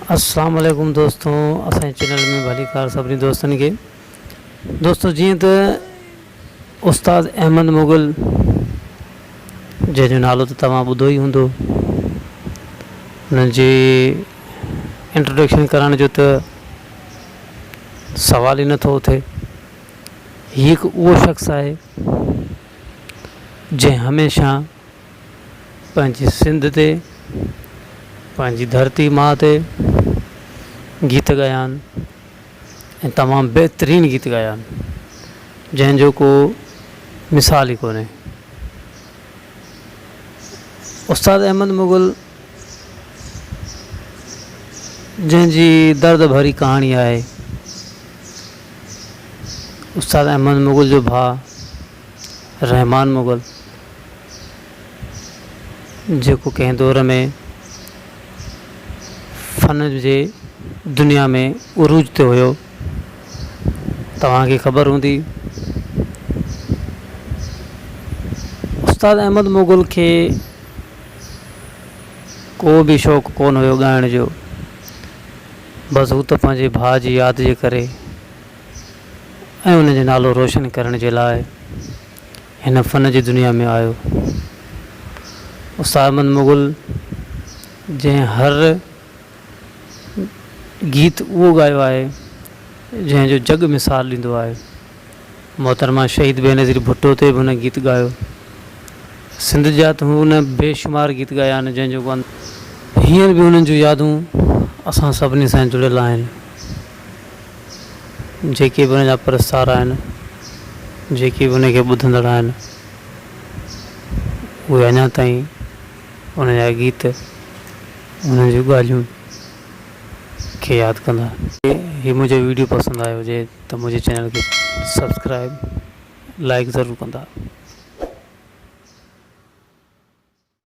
अस्सलाम वालेकुम दोस्तों, असांजे चैनल में भली कार सभिनी दोस्तनि खे। दोस्तों, जीअं त उस्ताद अहमद मुग़ल जंहिंजो नालो त तव्हां ॿुधो ई हूंदो, हुननि जी इंट्रोडक्शन करण जो त सवाल ई नथो थिए। हीउ हिकु उहो शख़्स आहे जंहिं हमेशह पंहिंजी सिंध ते, पंहिंजी धरती माउ ते गीत ॻाया आहिनि ऐं तमामु बहितरीनु गीत ॻाया आहिनि, जंहिंजो को मिसाल ई कोन्हे। उस्ताद अहमद मुग़ल जंहिंजी दर्द भरी कहाणी आहे। उस्ताद अहमद मुग़ल जो भाउ रहमान मुग़ल, जेको कंहिं दौर में फ़न जे दुनिया में उरूज ते हुयो, तव्हांखे ख़बर हूंदी। उस्ताद अहमद मुग़ल खे को बि शौक़ु कोन हुयो ॻाइण जो, बसि हू त पंहिंजे भाउ जी यादि जे करे ऐं उनजो नालो रोशन करण जे लाइ हिन फ़न जी दुनिया में आयो। उस्ताद अहमद मुग़ल जंहिं हर गीत उहो ॻायो आहे जंहिंजो जग मिसाल ॾींदो आहे। मोहतरमा शहीद बेनज़ीर भुट्टो ते बि हुन गीत ॻायो। सिंध जा त हुन बेशुमार गीत ॻाया आहिनि, जंहिंजो को हींअर बि हुननि जूं यादूं असां सभिनी सां जुड़ियल आहिनि। जेके बि हुन जा परस्तार आहिनि, जेके बि हुनखे ॿुधंदड़ आहिनि, उहे अञा ताईं हुन जा गीत, हुननि जूं ॻाल्हियूं खे यादि कंदा। हीउ मुंहिंजो वीडियो पसंदि आयो हुजे त मुंहिंजे चैनल खे सब्सक्राइब, लाइक ज़रूरु कंदा।